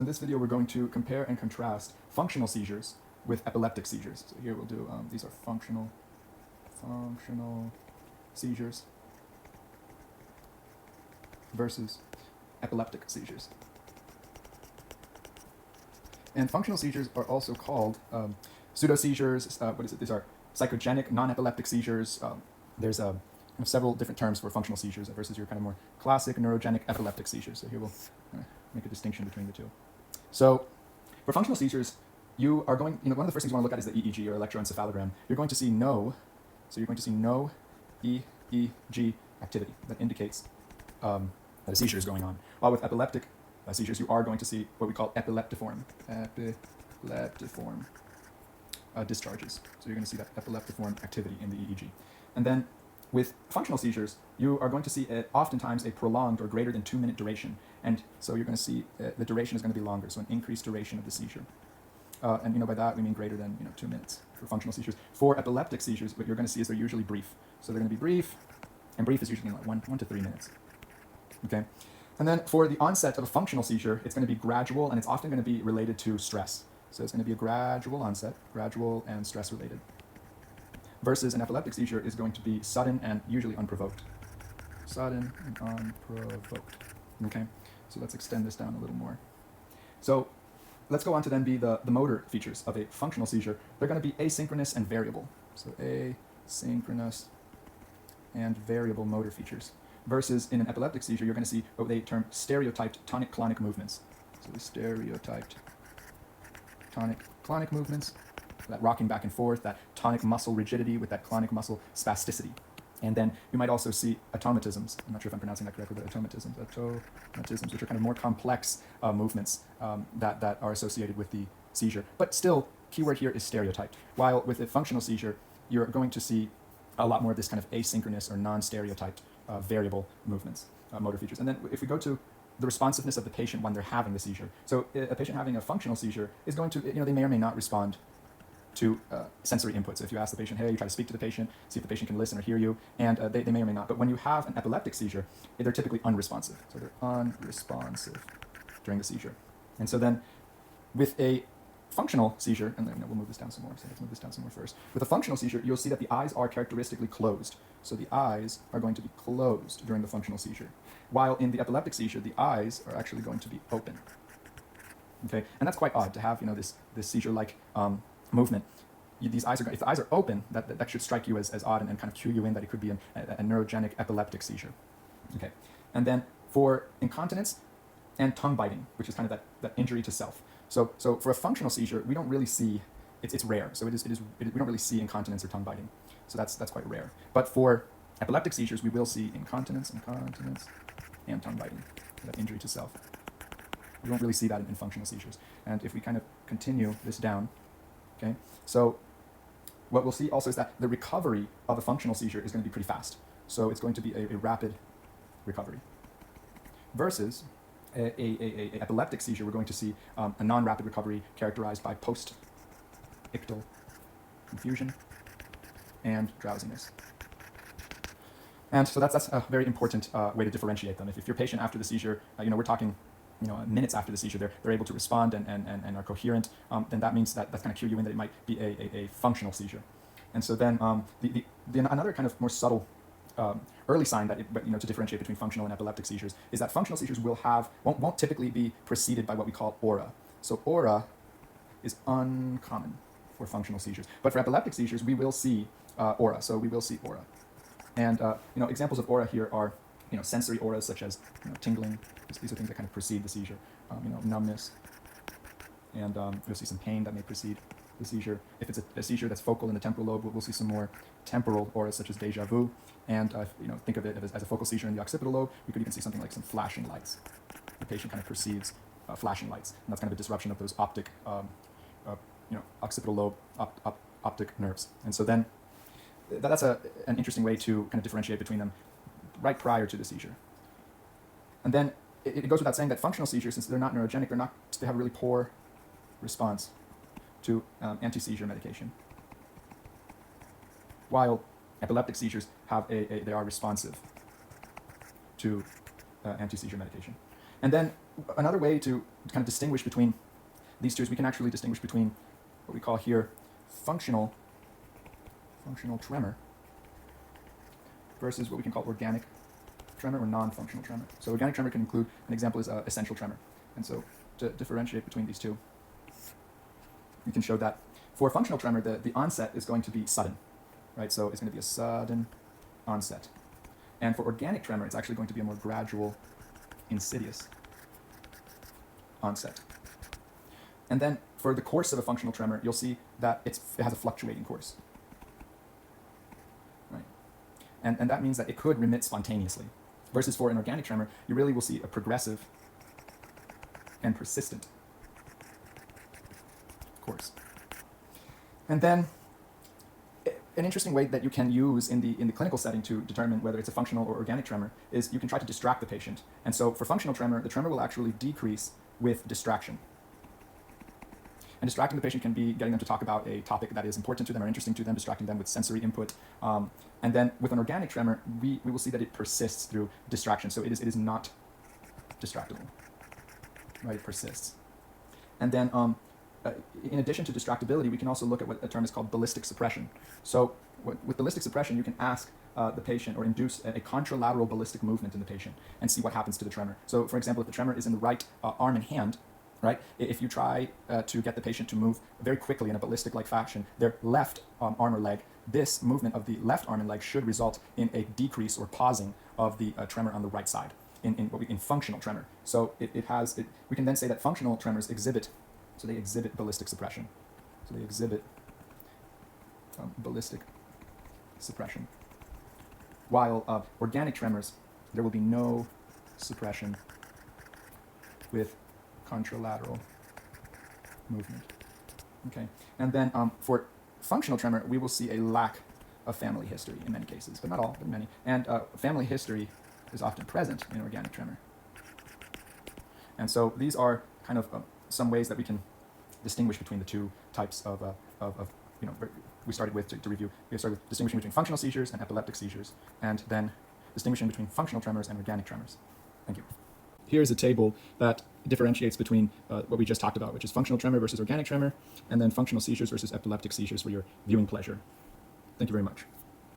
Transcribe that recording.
In this video, we're going to compare and contrast functional seizures with epileptic seizures. So here we'll do, these are functional seizures versus epileptic seizures. And functional seizures are also called pseudo-seizures. These are psychogenic, non-epileptic seizures. There's several different terms for functional seizures versus your kind of more classic neurogenic epileptic seizures. So here we'll make a distinction between the two. So for functional seizures, you are going, one of the first things you want to look at is the EEG, or electroencephalogram. You're going to see no EEG activity that indicates that a seizure is going on. While with epileptic seizures, you are going to see what we call epileptiform discharges. So you're going to see that epileptiform activity in the EEG. And then with functional seizures, you are going to see oftentimes a prolonged or greater than 2-minute duration. And so you're going to see the duration is going to be longer, so an increased duration of the seizure. And by that we mean greater than 2 minutes for functional seizures. For epileptic seizures, what you're going to see is they're usually brief. So they're going to be brief, and brief is usually like 1 to 3 minutes. Okay. And then for the onset of a functional seizure, it's going to be gradual, and it's often going to be related to stress. So it's going to be a gradual onset, gradual and stress related. Versus an epileptic seizure is going to be sudden and usually unprovoked. Sudden and unprovoked. Okay, so let's extend this down a little more. So let's go on to then be the motor features of a functional seizure. They're going to be asynchronous and variable. So asynchronous and variable motor features. Versus in an epileptic seizure, you're going to see what they term stereotyped tonic-clonic movements. So the stereotyped tonic-clonic movements, that rocking back and forth, that tonic muscle rigidity with that clonic muscle spasticity. And then you might also see automatisms. I'm not sure if I'm pronouncing that correctly, but automatisms, which are kind of more complex movements that are associated with the seizure. But still, keyword here is stereotyped. While with a functional seizure, you're going to see a lot more of this kind of asynchronous or non-stereotyped variable movements, motor features. And then if we go to the responsiveness of the patient when they're having the seizure. So a patient having a functional seizure is going to, they may or may not respond to sensory inputs. So if you ask the patient, hey, you try to speak to the patient, see if the patient can listen or hear you, and they may or may not. But when you have an epileptic seizure, they're typically unresponsive. So they're unresponsive during the seizure. And so then with a functional seizure, and then we'll move this down some more. So let's move this down some more first. With a functional seizure, you'll see that the eyes are characteristically closed. So the eyes are going to be closed during the functional seizure. While in the epileptic seizure, the eyes are actually going to be open. Okay, and that's quite odd to have, this seizure-like movement. If the eyes are open, that should strike you as odd and kind of cue you in that it could be a neurogenic epileptic seizure. Okay, and then for incontinence and tongue biting, which is kind of that injury to self. So for a functional seizure, we don't really see, it's rare. So we don't really see incontinence or tongue biting. So that's quite rare. But for epileptic seizures, we will see incontinence, and tongue biting, that injury to self. We don't really see that in functional seizures. And if we kind of continue this down, okay, so what we'll see also is that the recovery of a functional seizure is going to be pretty fast. So it's going to be a rapid recovery. Versus a epileptic seizure, we're going to see a non-rapid recovery characterized by post-ictal confusion and drowsiness. And so that's a very important way to differentiate them. If your patient after the seizure, we're talking minutes after the seizure, they're able to respond and are coherent, then that means that's kind of cue you in that it might be a functional seizure. And so then another kind of more subtle early sign that to differentiate between functional and epileptic seizures is that functional seizures won't typically be preceded by what we call aura. So aura is uncommon for functional seizures, but for epileptic seizures we will see aura. So we will see aura, and examples of aura here are sensory auras such as tingling. These are things that kind of precede the seizure. Numbness, and you'll see some pain that may precede the seizure. If it's a seizure that's focal in the temporal lobe, we'll see some more temporal auras such as déjà vu. And think of it as a focal seizure in the occipital lobe. We could even see something like some flashing lights. The patient kind of perceives flashing lights, and that's kind of a disruption of those optic, occipital lobe optic nerves. And so then that's an interesting way to kind of differentiate between them right prior to the seizure. And then it goes without saying that functional seizures, since they're not neurogenic, they have a really poor response to anti-seizure medication. While epileptic seizures they are responsive to anti-seizure medication. And then another way to kind of distinguish between these two is we can actually distinguish between what we call here functional tremor versus what we can call organic tremor or non-functional tremor. So organic tremor can include, an example is essential tremor. And so to differentiate between these two, we can show that for functional tremor, the onset is going to be sudden, right? So it's going to be a sudden onset. And for organic tremor, it's actually going to be a more gradual, insidious onset. And then for the course of a functional tremor, you'll see that it has a fluctuating course, right? And that means that it could remit spontaneously. Versus for an organic tremor, you really will see a progressive and persistent course. And then an interesting way that you can use in the clinical setting to determine whether it's a functional or organic tremor is you can try to distract the patient. And so for functional tremor, the tremor will actually decrease with distraction. And distracting the patient can be getting them to talk about a topic that is important to them or interesting to them, distracting them with sensory input. And then with an organic tremor, we will see that it persists through distraction. So it is not distractible, right? It persists. And then in addition to distractibility, we can also look at what a term is called ballistic suppression. So with ballistic suppression, you can ask the patient or induce a contralateral ballistic movement in the patient and see what happens to the tremor. So for example, if the tremor is in the right arm and hand, right? If you try to get the patient to move very quickly in a ballistic-like fashion, their left arm or leg, this movement of the left arm and leg should result in a decrease or pausing of the tremor on the right side in functional tremor. So we can then say that functional tremors exhibit ballistic suppression. So they exhibit ballistic suppression. While organic tremors, there will be no suppression with contralateral movement. Okay, and then for functional tremor, we will see a lack of family history in many cases, but not all, but many. And family history is often present in organic tremor. And so these are kind of some ways that we can distinguish between the two types of we started with to review. We started with distinguishing between functional seizures and epileptic seizures, and then distinguishing between functional tremors and organic tremors. Thank you. Here's a table that differentiates between what we just talked about, which is functional tremor versus organic tremor, and then functional seizures versus epileptic seizures for your viewing pleasure. Thank you very much.